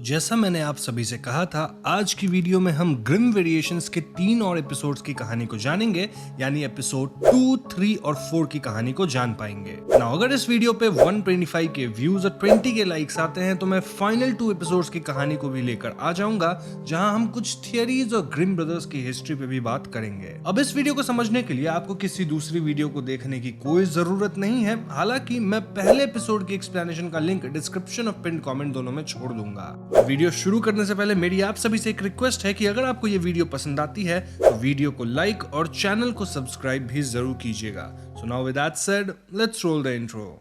जैसा मैंने आप सभी से कहा था, आज की वीडियो में हम ग्रिम वेरिएशंस के 3 और एपिसोड्स की कहानी को जानेंगे, यानी एपिसोड 2, 3 और 4 की कहानी को जान पाएंगे। नाउ अगर इस वीडियो पे 125 के व्यूज और 20 के लाइक्स आते हैं तो मैं फाइनल 2 एपिसोड्स की कहानी को भी लेकर आ जाऊंगा, जहां हम कुछ थियरीज और ग्रिम ब्रदर्स की हिस्ट्री पे भी बात करेंगे। अब इस वीडियो को समझने के लिए आपको किसी दूसरी वीडियो को देखने की कोई जरूरत नहीं है। हालांकि मैं पहले एपिसोड की एक्सप्लेनेशन का लिंक डिस्क्रिप्शन और पिन कमेंट दोनों में छोड़ दूंगा। वीडियो शुरू करने से पहले मेरी आप सभी से एक रिक्वेस्ट है कि अगर आपको ये वीडियो पसंद आती है तो वीडियो को लाइक और चैनल को सब्सक्राइब भी जरूर कीजिएगा। So now with that said, let's roll the intro.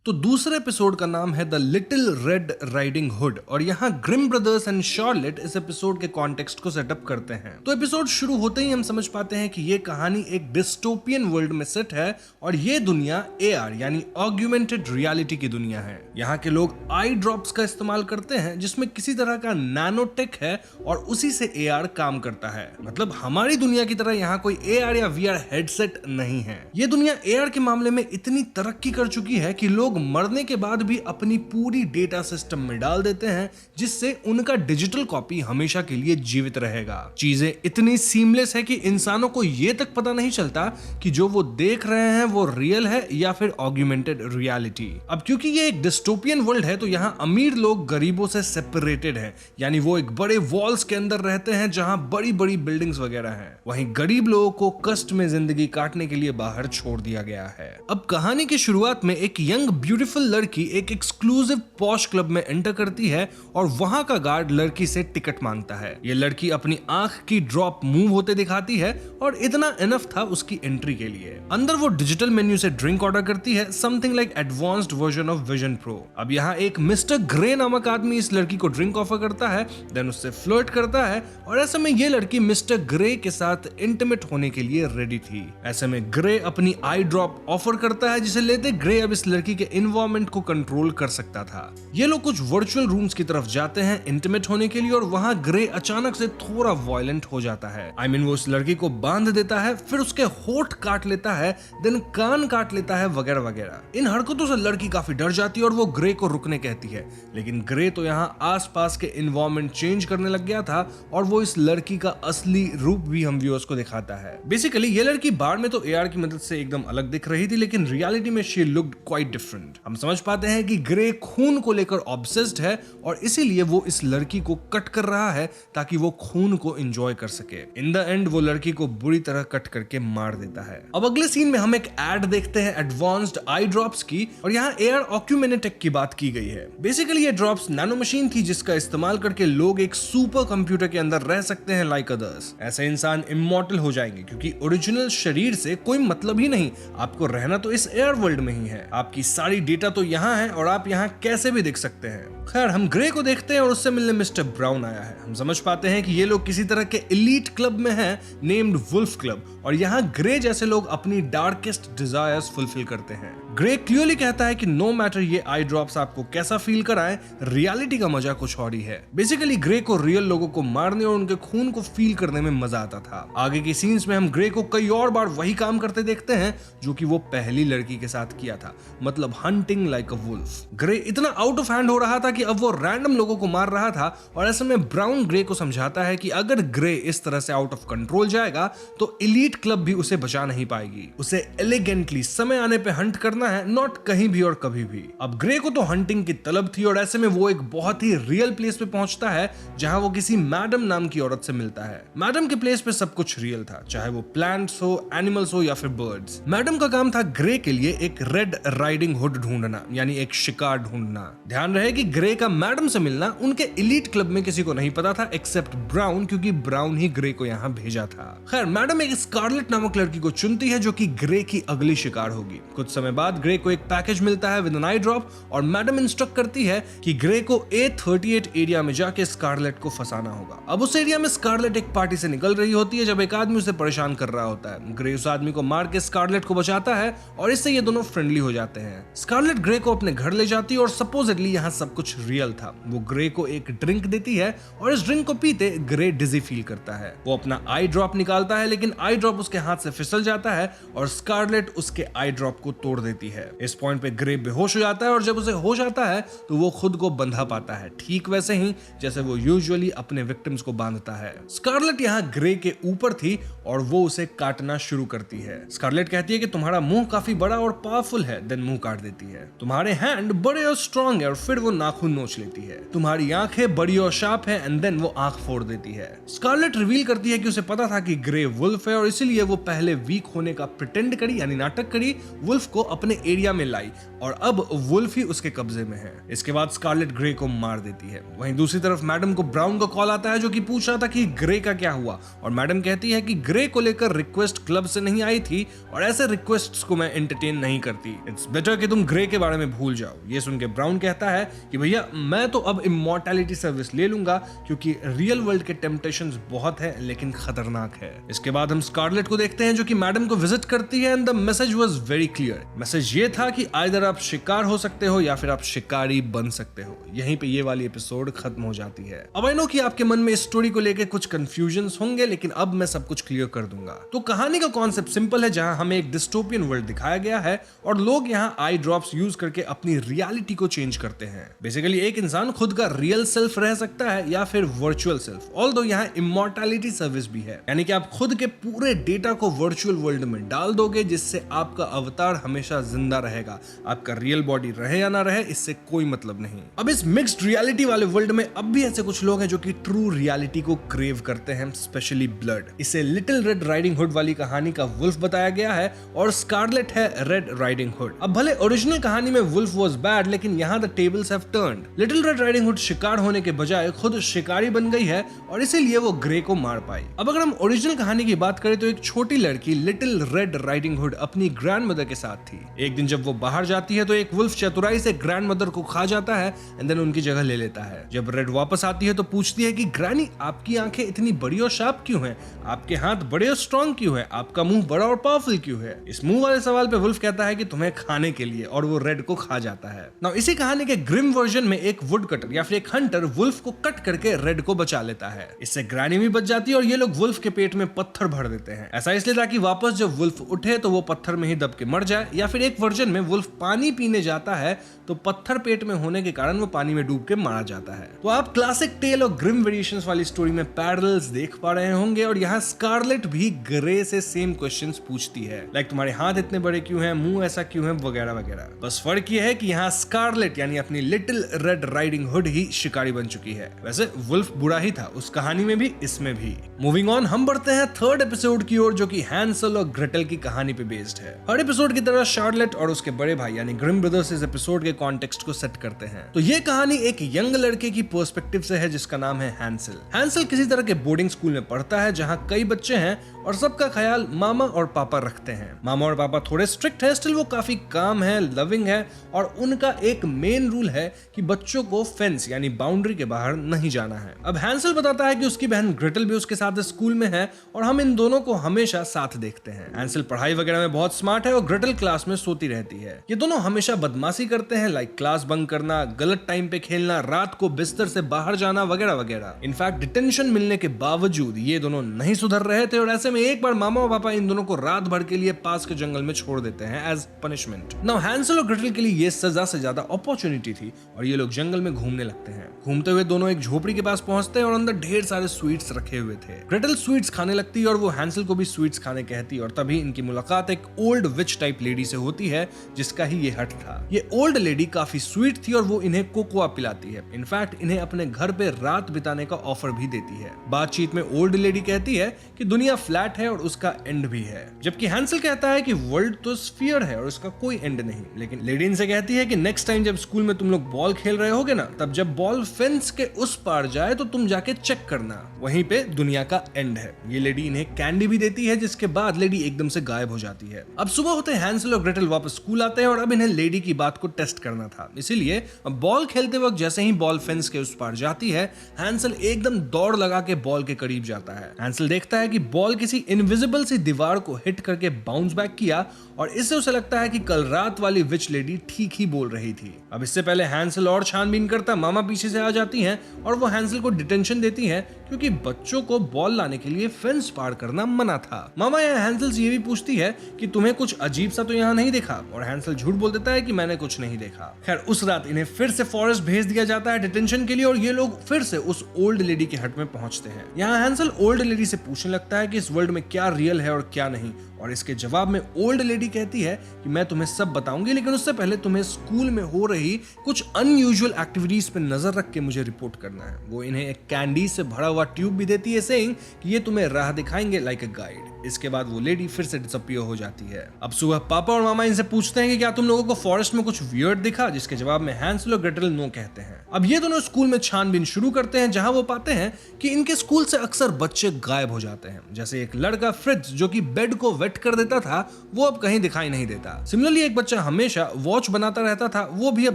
तो दूसरे एपिसोड का नाम है the little red riding hood और यहाँ ग्रिम ब्रदर्स एंड शार्लेट इस एपिसोड के कॉन्टेक्स्ट को सेटअप करते हैं। तो एपिसोड शुरू होते ही हम समझ पाते हैं कि ये कहानी एक डिस्टोपियन वर्ल्ड में सेट है और ये दुनिया AR यानी ऑग्यूमेंटेड रियलिटी की दुनिया है। यहाँ के लोग आई ड्रॉप्स का इस्तेमाल करते हैं जिसमें किसी तरह का नैनोटेक है और उसी से AR काम करता है। मतलब हमारी दुनिया की तरह यहाँ कोई AR या VR हेडसेट नहीं है। ये दुनिया AR के मामले में इतनी तरक्की कर चुकी है कि लोग मरने के बाद भी अपनी पूरी डेटा सिस्टम में डाल देते हैं, जिससे उनका डिजिटल कॉपी हमेशा के लिए जीवित रहेगा। चीजें इतनी सीमलेस है कि इंसानों को यह तक पता नहीं चलता कि जो वो देख रहे हैं वो रियल है या फिर ऑग्यूमेंटेड रियलिटी। अब क्योंकि ये एक डिस्टोपियन वर्ल्ड है तो यहाँ अमीर लोग गरीबों से सेपरेटेड हैं, यानी वो एक बड़े वॉल्स के अंदर रहते हैं जहां बड़ी बड़ी बिल्डिंग्स वगैरह हैं। वहीं गरीब लोगों को कष्ट में जिंदगी काटने के लिए बाहर छोड़ दिया गया है। अब कहानी की शुरुआत में एक यंग ब्यूटीफुल लड़की एक एक्सक्लूसिव पॉश क्लब में एंटर करती है और वहां का गार्ड लड़की से टिकट मांगता है। ये लड़की अपनी आंख की ड्रॉप मूव होते दिखाती है और इतना इनफ था उसकी एंट्री के लिए। अंदर वो डिजिटल मेन्यू से ड्रिंक ऑर्डर करती है, something like advanced version of vision pro. अब यहाँ एक मिस्टर ग्रे नामक आदमी इस लड़की को ड्रिंक ऑफर करता है, देन उससे फ्लर्ट करता है और ऐसे में ये लड़की मिस्टर ग्रे के साथ इंटीमेट होने के लिए रेडी थी। ऐसे में ग्रे अपनी आई ड्रॉप ऑफर करता है, जिसे लेते ग्रे अब इस लड़की के इन्वॉल्वमेंट को कंट्रोल कर सकता था। ये लोग कुछ वर्चुअल रूम्स की तरफ जाते हैं इंटीमेट होने के लिए और वहां ग्रे अचानक से थोड़ा वायलेंट हो जाता है। वो उस लड़की को बांध देता है, फिर उसके होठ काट लेता है, देन कान काट लेता है वगैरह वगैरह। इन हरकतों से लड़की काफी डर जाती है और वो ग्रे को रुकने कहती है, लेकिन ग्रे तो यहाँ आसपास के इन्वायरमेंट चेंज करने लग गया था और वो इस लड़की का असली रूप भी हम व्यूअर्स को दिखाता है। बेसिकली ये लड़की बाहर में तो AR की मदद से एकदम अलग दिख रही थी, लेकिन रियलिटी में शी लुक्ड क्वाइट डिफरेंट। हम समझ पाते हैं कि ग्रे खून को लेकर ऑब्सेस्ड है और इसीलिए वो इस लड़की को कट कर रहा है ताकि वो खून को एंजॉय कर सके। इन द एंड वो लड़की को बुरी तरह कट करके मार देता है। अब अगले सीन में हम एक एड देखते हैं एडवांस्ड आई ड्रॉप्स की और यहाँ AR ऑक्यूमेनेटेक की बात की गई है। बेसिकली ये ड्रॉप्स नैनो मशीन थी जिसका इस्तेमाल करके लोग एक सुपर कंप्यूटर के अंदर रह सकते हैं लाइक अदर्स। ऐसे इंसान इमॉर्टल हो जाएंगे क्योंकि ओरिजिनल शरीर से कोई मतलब ही नहीं, आपको रहना तो इस AR वर्ल्ड में ही है। आपकी सारी डेटा तो यहाँ है और आप यहाँ कैसे भी देख सकते हैं। खैर हम ग्रे को देखते हैं और उससे मिलने मिस्टर ब्राउन आया है। हम समझ पाते हैं कि ये लोग किसी तरह के एलीट क्लब में हैं नेम्ड वुल्फ क्लब और यहाँ ग्रे जैसे लोग अपनी डार्केस्ट डिजायर्स फुलफिल करते हैं। ग्रे क्लियरली कहता है कि नो मैटर ये आई ड्रॉप्स आपको कैसा फील कराएं, रियलिटी का मजा कुछ और ही है। बेसिकली ग्रे को रियल लोगों को मारने और उनके खून को फील करने में मजा आता था। आगे की सीन्स में हम ग्रे को कई और बार वही काम करते देखते हैं जो कि वो पहली लड़की के साथ किया था, मतलब hunting like a wolf. Grey इतना आउट ऑफ हैंड हो रहा था कि अब वो रैंडम लोगों को मार रहा था और ऐसे में ब्राउन ग्रे को समझाता है कि अगर ग्रे इस तरह से आउट ऑफ कंट्रोल जाएगा तो एलीट क्लब भी उसे बचा नहीं पाएगी। उसे एलिगेंटली समय आने पे हंट करना है, नॉट कहीं भी और कभी भी। अब ग्रे को तो हंटिंग की तलब थी और ऐसे में वो एक बहुत ही रियल प्लेस पे पहुंचता है जहां वो किसी मैडम नाम की औरत से मिलता है। मैडम के प्लेस पे सब कुछ रियल था, चाहे वो प्लांट्स हो, एनिमल्स हो या फिर बर्ड्स। मैडम का काम था ग्रे के लिए एक रेड राइडिंग हुड ढूंढना, यानी एक शिकार ढूंढना। ध्यान रहे कि ग्रे का मैडम से मिलना उनके एलीट क्लब में किसी को नहीं पता था एक्सेप्ट ब्राउन, क्योंकि ब्राउन ही ग्रे को यहाँ भेजा था। खैर मैडम एक स्कारलेट नामक लड़की को चुनती है जो कि ग्रे की अगली शिकार होगी। कुछ समय बाद ग्रे को एक पैकेज मिलता है विद एन आई ड्रॉप और मैडम इंस्ट्रक्ट करती है कि ग्रे को A38 एरिया में जाके स्कारलेट को फंसाना होगा। अब उस एरिया में स्कारलेट एक पार्टी से निकल रही होती है जब एक आदमी उसे परेशान कर रहा होता है। ग्रे उस आदमी को मार के स्कारलेट को बचाता है और इससे ये दोनों फ्रेंडली हो जाते हैं। स्कारलेट ग्रे को अपने घर ले जाती है और सपोजिटली यहाँ सब कुछ रियल था। वो ग्रे को एक ड्रिंक देती है और इस ड्रिंक को पीते ग्रे डिजी फील करता है। वो अपना आई ड्रॉप निकालता है लेकिन आई ड्रॉप उसके हाथ से फिसल जाता है और स्कारलेट उसके आई ड्रॉप को तोड़ देती है। इस पॉइंट पे ग्रे बेहोश हो जाता है और जब उसे होश आता है तो वो खुद को बंधा पाता है, ठीक वैसे ही जैसे वो यूजुअली अपने विक्टिम्स को बांधता है। स्कारलेट यहाँ ग्रे के ऊपर थी और वो उसे काटना शुरू करती है। स्कारलेट कहती है कि तुम्हारा मुंह काफी बड़ा और पावरफुल है, देन मुंह काट देती है। तुम्हारे हैंड बड़े और स्ट्रॉन्ग है और फिर वो नाखून नोच लेती है। तुम्हारी आंखें बड़ी और शार्प है एंड देन वो आंख फोड़ देती है। स्कारलेट रिवील करती है कि उसे पता था कि ग्रे वुल्फ है और इसीलिए वो पहले वीक होने का प्रिटेंड करी यानी नाटक करी, वुल्फ को अपने एरिया में लाई और अब वुल्फ ही उसके कब्जे में है। इसके बाद स्कारलेट ग्रे को मार देती है। वहीं दूसरी तरफ मैडम को ब्राउन का कॉल आता है जो कि पूछ रहा था कि ग्रे का क्या हुआ और मैडम कहती है कि ग्रे को लेकर रिक्वेस्ट क्लब से नहीं आई थी और ऐसे रिक्वेस्ट्स को मैं एंटरटेन नहीं करती। इट्स बेटर कि तुम ग्रे के बारे में भूल जाओ। ये सुन के ब्राउन कहता है कि भैया मैं तो अब इमॉर्टैलिटी सर्विस ले लूंगा क्योंकि रियल वर्ल्ड के टेम्पटेशंस बहुत है लेकिन खतरनाक है। इसके बाद हम स्कारलेट को देखते हैं जो कि मैडम को विजिट करती है and the message was very clear. Message ये था कि आइदर आप शिकार हो सकते हो या फिर आप शिकारी बन सकते हो। यहीं पे ये वाली एपिसोड खत्म हो जाती है। अब आई नो कि आपके मन में इस स्टोरी को लेकर कुछ कंफ्यूजन्स होंगे लेकिन अब मैं सब कुछ क्लियर कर दूंगा। तो कहानी का कॉन्सेप्ट सिंपल है, जहां हमें एक डिस्टोपियन वर्ल्ड दिखाया गया है और लोग यहां आई ड्रॉप्स यूज करके अपनी रियलिटी को चेंज करते हैं। बेसिकली एक इंसान खुद का रियल सेल्फ रह सकता है या फिर वर्चुअल सेल्फ। ऑल्दो यहां इमॉर्टैलिटी सर्विस भी है, यानी कि आप खुद के पूरे डेटा को वर्चुअल वर्ल्ड में डाल दोगे जिससे आपका अवतार हमेशा जिंदा रहेगा। आपका रियल बॉडी रहे या ना रहे इससे कोई मतलब नहीं। अब इस मिक्स्ड रियलिटी वाले वर्ल्ड में अब भी ऐसे कुछ लोग हैं जो कि ट्रू रियलिटी को क्रेव करते हैं, स्पेशली ब्लड। इसे लिटिल रेड राइडिंग हुड वाली कहानी का वुल्फ बताया गया है और स्कारलेट है रेड राइडिंग हुड। अब भले ओरिजिनल कहानी में वुल्फ वाज बैड लेकिन यहाँ the tables have turned. Little red riding hood शिकार होने के बजाय खुद शिकारी बन गई है और इसीलिए वो ग्रे को मार पाई। अब अगर हम ओरिजिनल कहानी की बात करें तो एक छोटी लड़की लिटिल रेड राइडिंग हुड अपनी ग्रैंडमदर के साथ थी। एक दिन जब वो बाहर जाती है तो एक वुल्फ चतुराई से ग्रैंडमदर को खा जाता है एंड देन उनकी जगह ले लेता है। जब रेड वापस आती है तो पूछती है कि ग्रैनी आपकी आंखें इतनी बड़ी और शार्प क्यों हैं? आपके हाथ बड़े और स्ट्रॉन्ग क्यों है? आपका मुंह बड़ा और पावरफुल क्यों है? इस मुंह वाले सवाल पे वुल्फ कहता है कि तुम्हें खाने के लिए, और वो रेड को खा जाता है। नाउ इसी कहानी के ग्रिम वर्जन में एक वुड कटर या फिर एक हंटर वुल्फ को कट करके रेड को बचा लेता है। इससे ग्रैनी भी बच जाती है और ये लोग वुल्फ के पेट में पत्थर भर देते हैं। ऐसा इसलिए ताकि वापस जब वुल्फ उठे तो वो पत्थर में ही दब के मर जाए, या फिर एक वर्जन में वुल्फ पानी पीने जाता है तो पत्थर पेट में होने के कारण वो पानी में डूब के मारा जाता है। तो आप क्लासिक टेल और ग्रिम वेरिएशंस वाली स्टोरी में पैरेलल्स देख पा रहे होंगे और यहाँ स्कारलेट भी ग्रे से सेम क्वेश्चंस पूछती है, लाइक तुम्हारे हाथ इतने बड़े क्यों हैं, मुंह ऐसा क्यों है, वगैरह वगैरह। बस फर्क ये है कि यहाँ स्कारलेट यानी अपनी लिटिल रेड राइडिंग हुड ही शिकारी बन चुकी है। वैसे वुल्फ बुरा ही था उस कहानी में भी, इसमें भी। मूविंग ऑन, हम बढ़ते हैं थर्ड एपिसोड की ओर जो कि हैंसल और ग्रेटल की कहानी पे बेस्ड है। हर एपिसोड की तरह शार्लेट और उसके बड़े भाई यानी ग्रिम ब्रदर्स इस एपिसोड के कॉन्टेक्स्ट को सेट करते हैं। तो ये कहानी एक यंग लड़के की पर्सपेक्टिव से है जिसका नाम है हैंसल। हैंसल किसी तरह के बोर्डिंग स्कूल में पढ़ता है जहां कई बच्चे हैं और सबका ख्याल मामा और पापा रखते हैं। मामा और पापा थोड़े स्ट्रिक्ट है, स्टिल वो काफी काम है, लविंग है और उनका एक मेन रूल है कि बच्चों को फेंस यानी बाउंड्री के बाहर नहीं जाना है। अब हैंसल बताता है कि उसकी बहन ग्रेटल भी उसके साथ स्कूल में है और हम इन दोनों को हमेशा साथ देखते हैं। हैंसल पढ़ाई वगैरह में बहुत स्मार्ट है और ग्रेटल क्लास में सोती रहती है। ये दोनों हमेशा बदमाशी करते हैं, लाइक क्लास बंक करना, गलत टाइम पे खेलना, रात को बिस्तर से बाहर जाना वगैरह वगैरह। इनफैक्ट डिटेंशन मिलने के बावजूद ये दोनों नहीं सुधर रहे थे और ऐसे में एक बार मामा और पापा इन दोनों को रात भर के लिए पास के जंगल में छोड़ देते हैं एज पनिशमेंट। नाउ हैंसल और ग्रेटल के लिए ये सजा से ज्यादा अपॉर्चुनिटी थी और ये लोग जंगल में घूमने लगते हैं। घूमते हुए दोनों एक झोपड़ी के पास पहुंचते हैं और अंदर ढेर सारे स्वीट्स रखे हुए थे। ग्रेटल स्वीट्स खाने लगती है और वो हैंसल को भी स्वीट्स खाने कहती है और तभी इनकी मुलाकात एक ओल्ड विच टाइप लेडी से होती है जिसका ही ये हट था। ये ओल्ड लेडी काफी स्वीट थी और वो इन्हें कोकोआ पिलाती है। इनफैक्ट इन्हें अपने घर पे रात बिताने का ऑफर भी देती है। बातचीत में ओल्ड लेडी कहती है कि दुनिया फ्लैट है और उसका एंड भी है, जबकि हैंसल कहता है कि वर्ल्ड तो स्फीयर है और उसका कोई एंड नहीं। लेकिन लेडी इनसे कहती है कि नेक्स्ट टाइम जब स्कूल में तुम लोग बॉल खेल रहे होगे ना, तब जब बॉल फेंस के उस पार जाए तो तुम जाके चेक करना, वहीं पे दुनिया का एंड है। ये लेडी इन्हें कैंडी भी देती है जिसके बाद लेडी एकदम से गायब हो जाती है। अब सुबह होते हैंसल और ग्रेटल वापस स्कूल आते हैं और अब इन्हें लेडी की बात को टेस्ट करना था, इसीलिए बॉल खेलते वक्त जैसे ही बॉल फेंस के उस पार जाती है, हैंसल एकदम दौड़ लगा के बॉल के करीब जाता है। हैंसल देखता है कि बॉल किसी इनविजिबल सी दीवार को हिट करके बाउंस बैक किया और इससे उसे लगता है कि कल रात वाली विच लेडी ठीक ही बोल रही थी। अब इससे पहले हैंसल और छानबीन करता मामा पीछे से आ जाती हैं और वो हैंसल को डिटेंशन देती हैं क्योंकि बच्चों को बॉल लाने के लिए फेंस पार करना मना था। मामा यहाँ हैंसल से ये भी पूछती है कि तुम्हें कुछ अजीब सा तो यहाँ नहीं देखा, और हैंसल झूठ बोल देता है कि मैंने कुछ नहीं देखा। खैर उस रात इन्हें फिर से फॉरेस्ट भेज दिया जाता है डिटेंशन के लिए और ये लोग फिर से उस ओल्ड लेडी के हट में पहुंचते हैं। यहाँ हैंसल ओल्ड लेडी से पूछने लगता है कि इस वर्ल्ड में क्या रियल है और क्या नहीं, और इसके जवाब में ओल्ड लेडी कहती है कि मैं तुम्हें सब बताऊंगी, लेकिन उससे पहले तुम्हें स्कूल में हो रही कुछ अनयूजुअल एक्टिविटीज पे नजर रख के मुझे रिपोर्ट करना है। वो इन्हें एक कैंडी से भरा हुआ ट्यूब भी देती है सेइंग कि ये तुम्हें राह दिखाएंगे लाइक अ गाइड। इसके बाद वो लेडी फिर से डिसअपीयर हो जाती है। अब सुबह पापा और मामा इनसे पूछते हैं कि क्या तुम लोगों को फॉरेस्ट में कुछ वियर्ड दिखा, जिसके जवाब में हैंसल और ग्रेटल नो कहते हैं। अब ये दोनों स्कूल में छानबीन शुरू करते हैं जहां वो पाते हैं कि इनके स्कूल से अक्सर बच्चे गायब हो जाते हैं। जैसे एक लड़का फ्रिट्ज जो कि बेड को वेट कर देता था वो अब कहीं दिखाई नहीं देता। सिमिलरली एक बच्चा हमेशा वॉच बनाता रहता था वो भी अब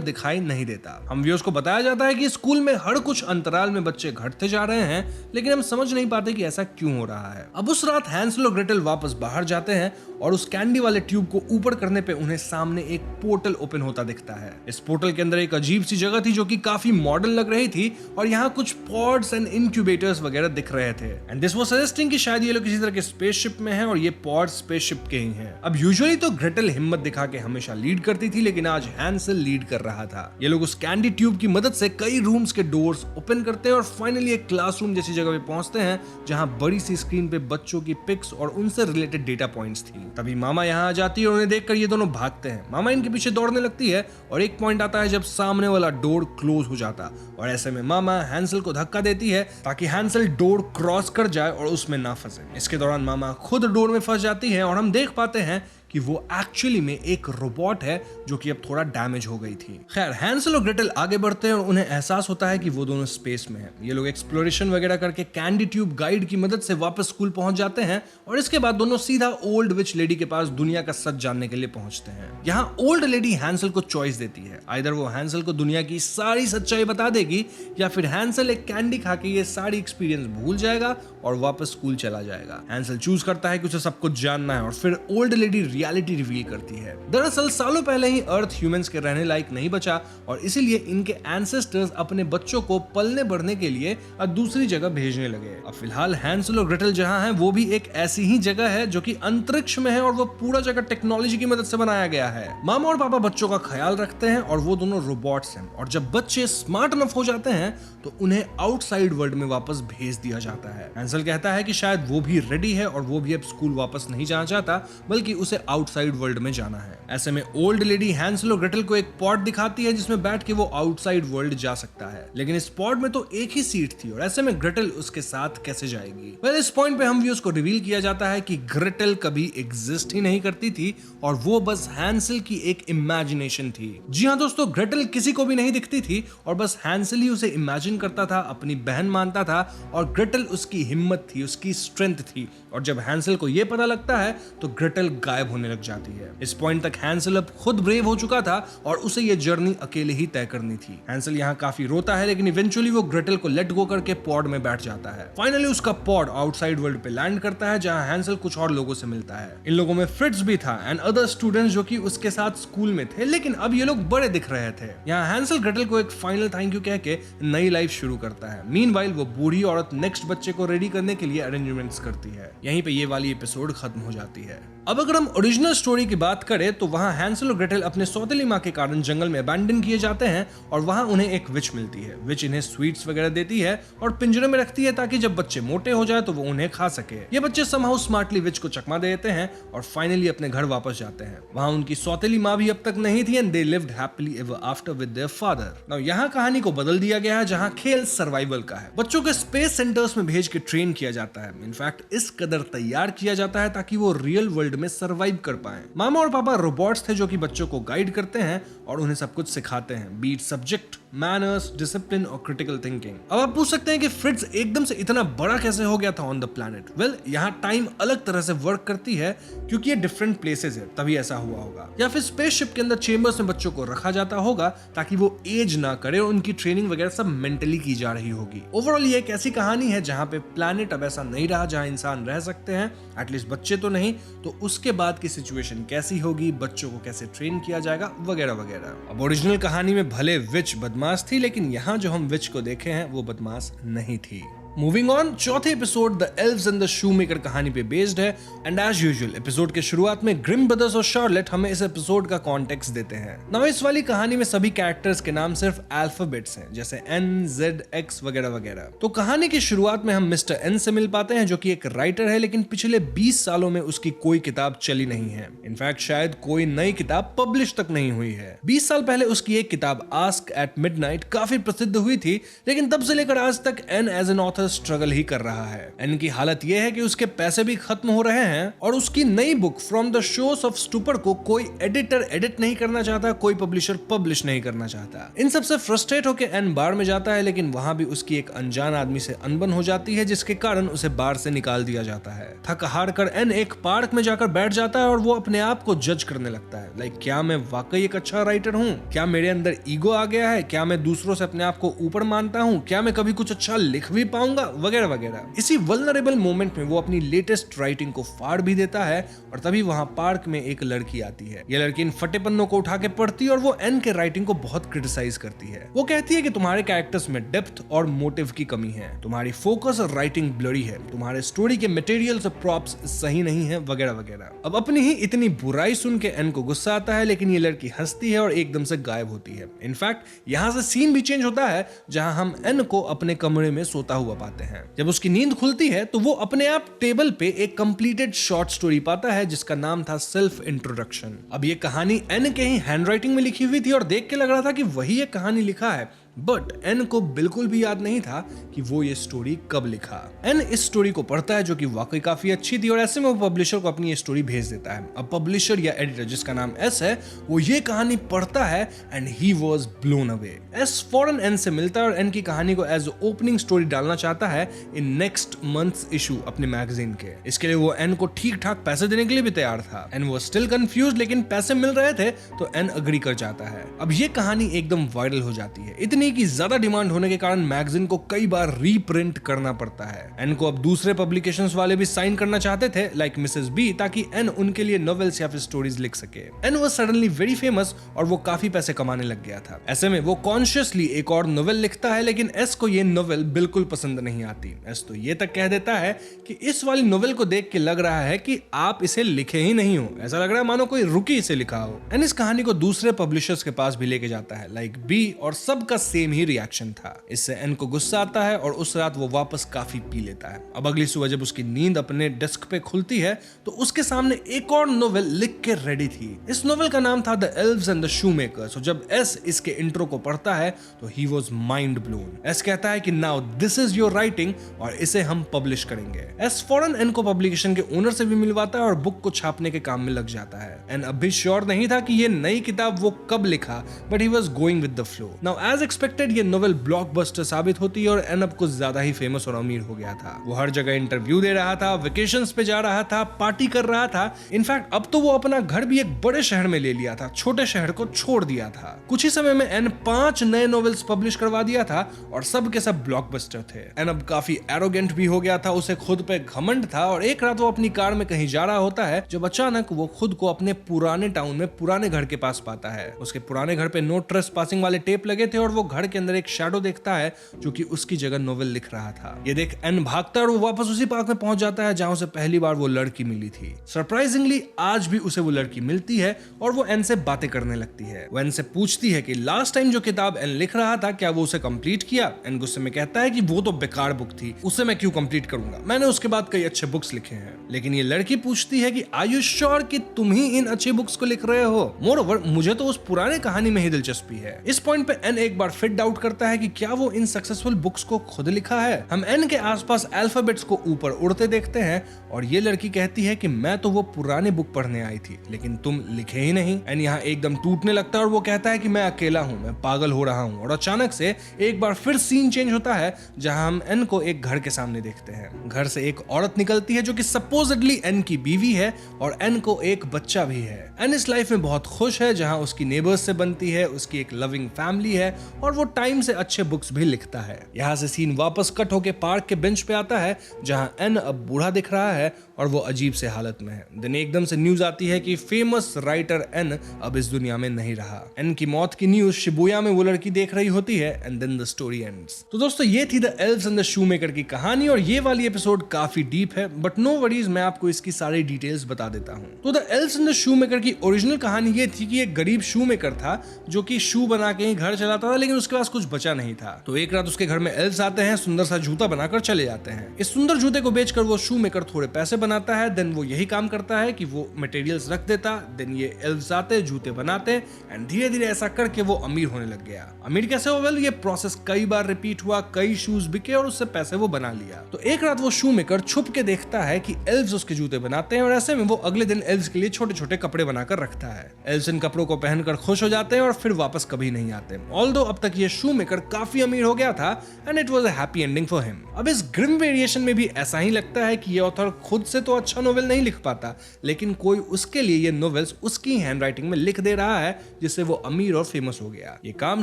दिखाई नहीं देता। हम व्यूअर्स को बताया जाता है कि स्कूल में हर कुछ अंतराल में बच्चे घटते जा रहे हैं, लेकिन हम समझ नहीं पाते कि ऐसा क्यों हो रहा है। अब उस रात हैंसल और ग्रेटल वापस बाहर जाते हैं और उस कैंडी वाले ट्यूब को ऊपर करने पे उन्हें सामने एक पोर्टल ओपन होता दिखता है। इस पोर्टल के अंदर एक अजीब सी जगह थी जो कि काफी मॉडर्न लग रही थी और यहाँ कुछ पॉड्स एंड इनक्यूबेटर्स वगैरह दिख रहे थे, एंड दिस वाज सजेस्टिंग कि शायद ये लोग किसी तरह के स्पेसशिप में हैं और ये पॉड्स स्पेसशिप के ही हैं। अब यूजुअली तो ग्रेटल हिम्मत दिखा के हमेशा लीड करती थी, लेकिन आज हैंसल लीड कर रहा था। ये लोग उस कैंडी ट्यूब की मदद से कई रूम्स के डोर्स ओपन करते हैं और फाइनली एक क्लासरूम जैसी जगह पे पहुंचते हैं जहां बड़ी सी स्क्रीन पे बच्चों की पिक्स और उनसे रिलेटेड डेटा पॉइंट्स थी। तभी मामा यहाँ आ जाती है और उन्हें देखकर ये दोनों भागते हैं। मामा इनके पीछे दौड़ने लगती है और एक पॉइंट आता है जब सामने वाला डोर क्लोज हो जाता, और ऐसे में मामा हैंसल को धक्का देती है ताकि हैंसल डोर क्रॉस कर जाए और उसमें ना फंसे। इसके दौरान मामा खुद डोर में फंस जाती है और हम देख पाते हैं कि वो एक्चुअली में एक रोबोट है जो कि अब थोड़ा डैमेज हो गई थी। खैर हैंसल और ग्रेटल आगे बढ़ते हैं और उन्हें एहसास होता है कि वो दोनों स्पेस में हैं। ये लोग एक्सप्लोरेशन वगैरह करके कैंडी ट्यूब गाइड की मदद से वापस स्कूल पहुंच जाते हैं और इसके बाद दोनों सीधा ओल्ड विच लेडी के पास दुनिया का सच जानने के लिए पहुंचते हैं। यहाँ ओल्ड लेडी हैंसल को चॉइस देती है, आइदर वो हैंसल को दुनिया की सारी सच्चाई बता देगी या फिर हैंसल एक कैंडी खा के ये सारी एक्सपीरियंस भूल जाएगा और वापस स्कूल चला जाएगा। हैंसल चूज करता है कि उसे सब कुछ जानना है और फिर ओल्ड लेडी रियलिटी रिवील करती है। दरअसल सालों पहले ही अर्थ ह्यूमंस के रहने लायक नहीं बचा और इसीलिए इनके एंसेस्टर्स अपने बच्चों को पलने बढ़ने के लिए दूसरी जगह भेजने लगे। अब फिलहाल हैंसल और ग्रेटल जहां हैं वो भी एक ऐसी ही जगह है जो कि अंतरिक्ष में है और वो पूरा जगह टेक्नोलॉजी की मदद से बनाया गया है। मामा और पापा बच्चों का ख्याल रखते हैं और वो दोनों रोबोट्स हैं, और जब बच्चे स्मार्ट इनफ हो जाते हैं तो उन्हें आउटसाइड वर्ल्ड में वापस भेज दिया जाता है। हैंसल कहता है कि शायद वो भी रेडी है और वो भी अब स्कूल वापस नहीं जाना चाहता बल्कि उसे आउटसाइड वर्ल्ड में जाना है। ऐसे में ओल्ड लेडी हैंसल और ग्रेटल को एक पॉड दिखाती है जिसमें बैठ के वो आउटसाइड वर्ल्ड जा सकता है, लेकिन इस पॉड में तो एक ही सीट थी और ऐसे में ग्रेटल उसके साथ कैसे जाएगी। वेल इस पॉइंट पे हम व्यूअर्स को रिवील किया जाता है कि ग्रेटल कभी एग्जिस्ट ही नहीं करती थी और वो बस हैंसल की एक इमेजिनेशन थी। जी हाँ दोस्तों, ग्रेटल किसी को भी नहीं दिखती थी और बस हैंसल ही उसे इमेजिन करता था, अपनी बहन मानता था और ग्रेटल उसकी हिम्मत थी, उसकी स्ट्रेंथ थी। और जब हैंसल को यह पता लगता है तो ग्रेटल गायब होने लग जाती है। इस पॉइंट तक हैंसल अब खुद ब्रेव हो चुका था और उसे यह जर्नी अकेले ही तय करनी थी। हैंसल यहाँ काफी रोता है लेकिन इवेंचुअली वो ग्रेटल को लेट गो करके पॉड में बैठ जाता है। फाइनली उसका पॉड आउटसाइड वर्ल्ड पे लैंड करता है जहां हैंसल कुछ और लोगों से मिलता है। इन लोगों में फ्रिट्ज भी था एंड अदर स्टूडेंट्स जो कि उसके साथ स्कूल में थे, लेकिन अब ये लोग बड़े दिख रहे थे। यहाँ हैंसल ग्रेटल को एक फाइनल थैंक यू कह के नई लाइफ शुरू करता है। मीनवाइल वो बूढ़ी औरत नेक्स्ट बच्चे को रेडी करने के लिए अरेंजमेंट्स करती है। यहीं पे ये वाली एपिसोड खत्म हो जाती है। अब अगर हम ओरिजिनल स्टोरी की बात करें तो वहां हैंसल और ग्रेटल अपने सौतेली मां के कारण जंगल में अबैंडन किए जाते हैं और वहां उन्हें एक विच मिलती है। विच इन्हें स्वीट्स वगैरह देती है और पिंजरे में रखती है ताकि जब बच्चे मोटे हो जाए तो वो उन्हें खा सके। ये बच्चे समहाउ स्मार्टली विच को चकमा दे देते हैं और फाइनली अपने घर वापस जाते हैं। वहां उनकी सौतेली मां भी अब तक नहीं थी and they lived happily ever after with their father. Now यहाँ कहानी को बदल दिया गया है जहां खेल सर्वाइवल का है। बच्चों के स्पेस सेंटर्स में भेज के ट्रेन किया जाता है। इनफैक्ट इस कदर तैयार किया जाता है ताकि वो रियल वर्ल्ड में सर्वाइव कर पाएं। मामा और पापा रोबोट्स थे जो कि बच्चों को गाइड करते हैं और उन्हें सब कुछ सिखाते हैं, बीट सब्जेक्ट, मैनर्स, डिसिप्लिन और क्रिटिकल थिंकिंग। अब आप पूछ सकते हैं कि फ्रिट्ज एकदम से इतना बड़ा कैसे हो गया था ऑन द प्लैनेट। वेल यहाँ टाइम अलग तरह से वर्क करती है क्योंकि ये डिफरेंट प्लेसेस है, तभी ऐसा हुआ होगा। या फिर स्पेसशिप के अंदर चेंबर्स में बच्चों को रखा जाता होगा ताकि वो एज ना करे और उनकी ट्रेनिंग वगैरह सब मेंटली की जा रही होगी। ओवरऑल ये एक ऐसी कहानी है जहां पे प्लैनेट अब ऐसा नहीं रहा जहां इंसान रह सकते हैं, एटलीस्ट बच्चे तो नहीं, तो उसके बाद की सिचुएशन कैसी होगी, बच्चों को कैसे ट्रेन किया जाएगा, वगैरह वगैरह। अब ओरिजिनल कहानी में भले विच बदमाश थी, लेकिन यहाँ जो हम विच को देखे हैं वो बदमाश नहीं थी। मूविंग ऑन, चौथे episode the elves and the shoemaker कहानी पे बेस्ड है एंड एज यूजुअल एपिसोड के शुरुआत में ग्रिम ब्रदर्स और शार्लेट हमें इस एपिसोड का कॉन्टेक्स्ट देते हैं। नाउ इस वाली कहानी में सभी कैरेक्टर्स के नाम सिर्फ अल्फाबेट्स हैं, जैसे एन, जेड, एक्स वगैरह वगैरह। तो कहानी की शुरुआत में हम मिस्टर एन से मिल पाते हैं जो कि एक राइटर है, लेकिन पिछले 20 सालों में उसकी कोई किताब चली नहीं है। इनफैक्ट शायद कोई नई किताब पब्लिश तक नहीं हुई है। 20 साल पहले उसकी एक किताब आस्क एट मिडनाइट काफी प्रसिद्ध हुई थी, लेकिन तब से लेकर आज तक an as an author struggle ही कर रहा है। एन की हालत यह है कि उसके पैसे भी खत्म हो रहे हैं और उसकी नई book from the shows of stupor को कोई एडिटर एडिट नहीं करना चाहता, कोई पब्लिशर पब्लिश नहीं करना चाहता। इन सबसे फ्रस्ट्रेट होकर एन बार में जाता है, लेकिन वहां भी उसकी एक अनजान आदमी से अनबन हो जाती है, जिसके कारण उसे बार से निकाल दिया जाता है। थक हार कर एन एक पार्क में जाकर बैठ जाता है और वो अपने आप को जज करने लगता है, लाइक क्या मैं वाकई एक अच्छा राइटर हूँ? क्या मेरे अंदर ईगो आ गया है? क्या मैं दूसरों से अपने आप को ऊपर मानता हूँ? क्या मैं कभी कुछ अच्छा लिख भी पाऊंगा? वगैरह वगैरह। इसी वल्नरेबल मोमेंट में वो अपनी लेटेस्ट राइटिंग को फाड़ भी देता है और तभी वहां पार्क में एक लड़की आती है। ये लड़की इन फटे पन्नों को उठा के पढ़ती है और वो एन के राइटिंग को बहुत क्रिटिसाइज करती है। वो कहती है कि तुम्हारे कैरेक्टर्स में डेप्थ और मोटिव की कमी है, तुम्हारी फोकस और राइटिंग ब्लरी है, तुम्हारे स्टोरी के मटेरियल्स और प्रॉप्स सही नहीं है, वगैरह वगैरह। अब अपनी ही इतनी बुराई सुन के एन को गुस्सा आता है, लेकिन ये लड़की हंसती है और एकदम से गायब होती है। इनफैक्ट यहाँ से सीन भी चेंज होता है, जहां हम एन को अपने कमरे में सोता हुआ पाते हैं। जब उसकी नींद खुलती है तो वो अपने आप टेबल पे एक कंप्लीटेड शॉर्ट स्टोरी पाता है जिसका नाम था सेल्फ इंट्रोडक्शन। अब ये कहानी एन के ही हैंडराइटिंग में लिखी हुई थी और देख के लग रहा था कि वही ये कहानी लिखा है, बट एन को बिल्कुल भी याद नहीं था कि वो ये स्टोरी कब लिखा। एन इस स्टोरी को पढ़ता है जो कि वाकई काफी अच्छी थी और ऐसे में वो पब्लिशर को अपनी ये स्टोरी भेज देता है। अब पब्लिशर या एडिटर जिसका नाम एस है, वो ये कहानी पढ़ता है and he was blown away. S फौरन एन से मिलता है और एन की कहानी को एज ओपनिंग स्टोरी डालना चाहता है इन नेक्स्ट मंथ्स इशू अपने मैगजीन के। इसके लिए वो एन को ठीक ठाक पैसे देने के लिए भी तैयार था। एन वो स्टिल कंफ्यूज, लेकिन पैसे मिल रहे थे तो एन अग्री कर जाता है। अब ये कहानी एकदम वायरल हो जाती है, इतनी की ज्यादा डिमांड होने के कारण मैगजीन को कई बार रीप्रिंट करना पड़ता है। एन को अब दूसरे पब्लिकेशंस वाले भी साइन करना चाहते थे, लाइक मिसेस बी, ताकि एन उनके लिए नॉवेल्स या फिर स्टोरीज लिख सके। Anne was suddenly very famous और वो काफी पैसे कमाने लग गया था। ऐसे में वो कॉन्शियसली एक और नॉवेल लिखता है, लेकिन एस को ये नॉवेल बिल्कुल पसंद नहीं आती। एस तो ये तक कह देता है कि इस वाली नॉवेल को देख के लग रहा है कि आप इसे लिखे ही नहीं हो, ऐसा लग रहा है मानो कोई रुकी इसे लिखा हो। एन इस कहानी को दूसरे पब्लिशर्स के पास भी लेके जाता है, लाइक बी, और सबका सेम ही रिएक्शन था। इससे एन को गुस्सा आता है और उस रात वो वापस काफी पी लेता है। अब अगली सुबह जब उसकी नींद अपने डेस्क पे खुलती है तो उसके सामने एक और नोवेल लिख के रेडी थी। इस नोवेल का नाम था the elves and the shoemakers. और जब एस इसके इंट्रो को पढ़ता है तो he was mind blown. S कहता है कि now this is your writing और इसे हम पब्लिश करेंगे। एस फौरन एन को पब्लिकेशन के ओनर से भी मिलवाता है और बुक को छापने के काम में लग जाता है। एन अब भी श्योर नहीं था कि ये नई किताब वो कब लिखा, but he was going with the flow. Now as expected ये नोवेल ब्लॉकबस्टर साबित होती है और एन अब कुछ ज्यादा ही फेमस और अमीर हो गया था। वो हर जगह इंटरव्यू दे रहा था, वेकेशंस पे जा रहा था, पार्टी कर रहा था। इनफैक्ट अब तो वो अपना घर भी एक बड़े शहर में ले लिया था, छोटे शहर को छोड़ दिया था। कुछ ही समय में एन 5 नए नॉवेल्स पब्लिश करवा दिया था और सब के सब ब्लॉकबस्टर थे। एन अब काफी एरोगेंट भी हो गया था, उसे खुद पे घमंड था और एक रात वो अपनी कार में कहीं जा रहा होता है जब अचानक वो खुद को अपने पुराने टाउन में पुराने घर के पास पाता है। उसके पुराने घर पे नो ट्रेस पासिंग वाले टेप लगे थे और वो घर के अंदर एक शैडो देखता है जो कि उसकी जगह नोवेल लिख रहा था। ये देख एन भागता है और वो वापस उसी पार्क में पहुंच जाता है जहां उसे पहली बार वो लड़की मिली थी। सरप्राइजिंगली आज भी उसे वो लड़की मिलती है और वो एन से बातें करने लगती है। वो एन से पूछती है कि लास्ट टाइम जो किताब एन लिख रहा था क्या वो उसे कंप्लीट किया। एन गुस्से में कहता है कि वो तो बेकार बुक थी, उसे मैं क्यों कंप्लीट करूंगा, मैंने उसके बाद कई अच्छे बुक्स लिखे हैं। लेकिन ये लड़की पूछती है कि आर यू श्योर कि तुम ही इन अच्छी बुक्स को लिख रहे हो? मोरओवर मुझे तो उस पुराने कहानी में ही दिलचस्पी है। इस पॉइंट पे एन एक बार फिर डाउट करता है कि क्या वो इन सक्सेसफुल बुक्स को खुद लिखा है। हम एन के आसपास अल्फाबेट्स को ऊपर उड़ते देखते हैं और ये लड़की कहती है कि मैं तो वो पुरानी बुक पढ़ने आई थी, लेकिन तुम लिखे ही नहीं। एन यहाँ एकदम टूटने लगता है और वो कहता है कि मैं अकेला हूँ, मैं पागल हो रहा हूँ। और अचानक से एक बार फिर सीन चेंज होता है जहां हम एन को एक घर के सामने देखते हैं। घर से एक औरत निकलती है जो कि सपोजिटली एन की बीवी है और एन को एक बच्चा भी है। एन इस लाइफ में बहुत खुश है जहां उसकी नेबर्स से बनती है, उसकी एक लविंग फैमिली है और वो टाइम से अच्छे बुक्स भी लिखता है। यहाँ से सीन वापस कट होके पार्क के बेंच पे आता है जहां एन अब बूढ़ा दिख रहा है और वो अजीब से हालत में है। देन एकदम से न्यूज आती है कि फेमस राइटर एन अब इस दुनिया में नहीं रहा। एन की मौत की न्यूज शिबुया में वो लड़की देख रही होती है and then the story ends. तो दोस्तों ये थी the elves and the shoemaker की कहानी और ये वाली एपिसोड काफी डीप है, बट नो वरीज, मैं आपको इसकी सारी डिटेल्स बता देता हूँ। तो the elves and the shoemaker की ओरिजिनल कहानी ये थी कि एक गरीब शूमेकर था जो कि शू बना के ही घर चलाता था, लेकिन उसके पास कुछ बचा नहीं था। तो एक रात उसके घर में एल्व्स आते हैं, सुंदर सा जूता बनाकर चले जाते हैं। इस सुंदर जूते को बेचकर वो शूमेकर थोड़े पैसे बनाता है। देन वो यही काम करता है कि वो मटेरियल्स रख देता, देन ये एल्व्स आते, जूते बनाते एंड धीरे धीरे ऐसा करके वो अमीर होने लग गया। अमीर कैसे हो? वेल, ये प्रोसेस कई बार रिपीट हुआ, कई शूज बिके और उससे पैसे वो बना लिया। तो एक रात वो शूमेकर छुप के देखता है कि एल्व्स उसके जूते बनाते हैं और ऐसे में वो अगले दिन एल्व्स के लिए छोटे छोटे कपड़े बनाकर रखता है। एल्व्स इन कपड़ों को पहनकर खुश हो जाते हैं और फिर वापस कभी नहीं आते। ऑल्दो अब तक ये शूमेकर काफी अमीर हो गया था and it was a happy ending for him. अब इस ग्रिम वेरिएशन में भी ऐसा ही लगता है कि ये ऑथर खुद से तो अच्छा नोवेल नहीं लिख पाता, लेकिन कोई उसके लिए ये नोवेल्स उसकी हैंडराइटिंग में लिख दे रहा है, जिससे वो अमीर और फेमस हो गया। ये काम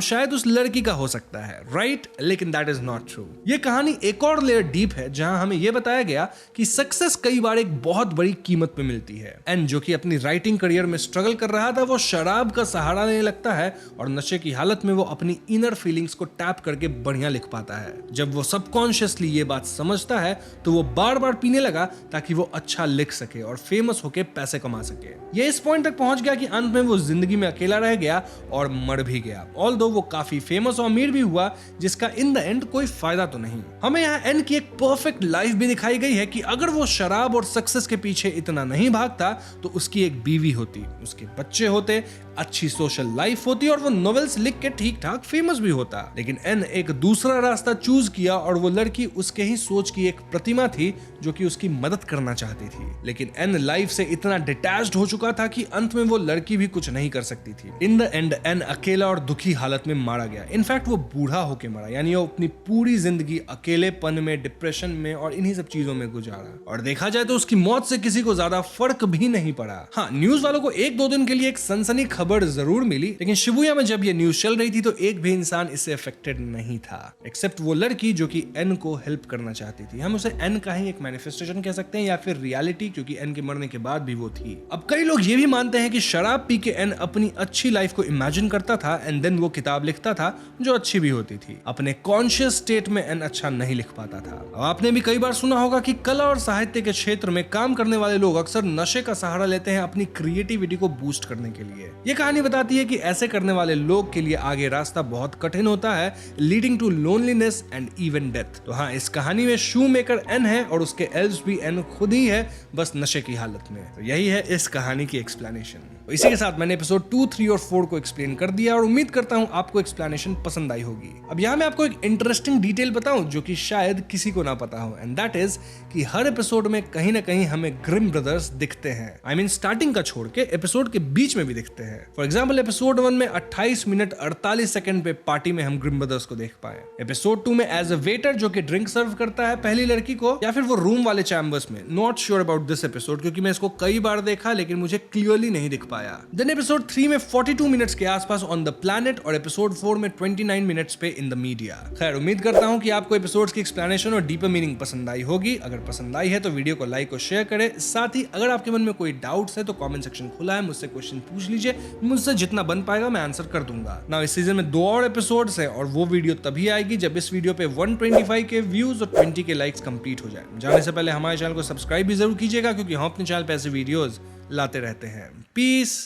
शायद उस लड़की का हो सकता है, राइट? लेकिन दैट इज नॉट ट्रू। ये कहानी एक और लेयर डीप है, जहां हमें यह बताया गया कि सक्सेस कई बार एक बहुत बड़ी कीमत पे मिलती है। एंड जो कि अपनी राइटिंग करियर में स्ट्रगल कर रहा था, वो शराब का सहारा लेने लगता है और नशे की हालत में वो अपनी इनर फीलिंग्स को टैप करके बढ़िया लिख पाता है। जब वो सबकॉन्शियसली ये बात समझता है तो वो बार बार पीने लगा ताकि वो अच्छा लिख सके और फेमस होके पैसे कमा सके। ये इस पॉइंट तक पहुंच गया कि अंत में वो जिंदगी में अकेला रह गया और मर भी गया। ऑल्दो वो काफी फेमस और अमीर भी हुआ, जिसका इन द एंड कोई फायदा तो नहीं। हमें यहाँ एन की एक परफेक्ट लाइफ भी दिखाई गई है कि अगर वो शराब और सक्सेस के पीछे इतना नहीं भागता तो उसकी एक बीवी होती, उसके बच्चे होते, अच्छी सोशल लाइफ होती और वो नॉवेल्स लिख के ठीक ठाक फेमस भी होता। लेकिन एन एक दूसरा रास्ता चूज किया और वो लड़की उसके ही सोच की एक प्रतिमा थी जो कि उसकी मदद करना चाहती थी। लेकिन एन लाइफ से इतना डिटैच्ड हो चुका था कि अंत में वो लड़की भी कुछ नहीं कर सकती थी। इन द एंड एन अकेला और दुखी हालत में मारा गया। इनफैक्ट वो बूढ़ा होके मरा, यानी वो अपनी पूरी जिंदगी अकेलेपन में, डिप्रेशन में और इन्हीं सब चीजों में गुजारा। और देखा जाए तो उसकी मौत से किसी को ज्यादा फर्क भी नहीं पड़ा। हाँ, न्यूज वालों को एक दो दिन के लिए एक सनसनी खबर जरूर मिली, लेकिन शिबुया में जब ये न्यूज चल रही थी तो एक भी इंसान इससे अफेक्टेड नहीं था, एक्सेप्ट वो लड़की जो कि एन को हेल्प करना चाहती थी। हम उसे एन का ही एक मैनिफेस्टेशन कह सकते हैं या फिर रियलिटी, क्योंकि एन के मरने के बाद भी वो थी। अब कई लोग ये भी मानते हैं कि शराब पी के एन अपनी अच्छी लाइफ को इमेजिन करता था एंड देन वो किताब लिखता था जो अच्छी भी होती थी। अपने कॉन्शियस स्टेट में एन अच्छा नहीं लिख पाता था। अब आपने भी कई बार सुना होगा कि कला और साहित्य के क्षेत्र में काम करने वाले लोग अक्सर नशे का सहारा लेते हैं अपनी क्रिएटिविटी को बूस्ट करने के लिए। ये कहानी बताती है कि ऐसे करने वाले लोग के लिए आगे रास्ता बहुत कठिन होता है, leading to loneliness and even death. तो हाँ, इस कहानी में शूमेकर एन है और उसके एल्व्स भी एन खुद ही है, बस नशे की हालत में। तो यही है इस कहानी की एक्सप्लेनेशन। तो इसी के साथ मैंने एपिसोड 2, 3 और 4 को एक्सप्लेन कर दिया और उम्मीद करता हूं आपको एक्सप्लेनेशन पसंद आई होगी। अब यहाँ मैं आपको एक इंटरेस्टिंग डिटेल बताऊं जो कि शायद किसी को ना पता हो, एंड दैट इज कि हर एपिसोड में कहीं ना कहीं हमें ग्रिम ब्रदर्स दिखते हैं। आई मीन स्टार्टिंग का छोड़ के एपिसोड के बीच में भी दिखते हैं। फॉर एग्जाम्पल, एपिसोड 1 में 28 मिनट 48 सेकंड पे पार्टी में हम ग्रिम ब्रदर्स को देख पाए। एपिसोड 2 में एज अ वेटर जो कि ड्रिंक सर्व करता है पहली लड़की को, या फिर वो रूम वाले चैम्बर्स में। Not sure about this episode क्योंकि मैं इसको कई बार देखा लेकिन मुझे क्लियरली नहीं दिख पाया। देन एपिसोड 3 में 42 मिनट्स के आसपास ऑन द प्लैनेट और एपिसोड 4 में 29 मिनट्स पे इन द मीडिया। खैर, उम्मीद करता हूं कि आपको एपिसोड्स की एक्सप्लेनेशन और डीपर मीनिंग पसंद आई होगी। अगर पसंद आई है तो वीडियो को लाइक और शेयर करें। साथ ही अगर आपके मन में कोई डाउट्स है तो कमेंट सेक्शन खुला है, मुझसे क्वेश्चन पूछ लीजिए, मुझसे जितना बन पाएगा मैं आंसर कर दूंगा। ना इस सीजन में 2 और एपिसोड्स है और वो वीडियो तभी आएगी जब इस वीडियो पे 125 के व्यूज और 20 के लाइक्स कंप्लीट हो जाए। जाने से पहले हमारे चैनल को सब्सक्राइब भी जरूर कीजिएगा क्योंकि हम अपने चैनल पे ऐसे वीडियोस लाते रहते हैं। पीस।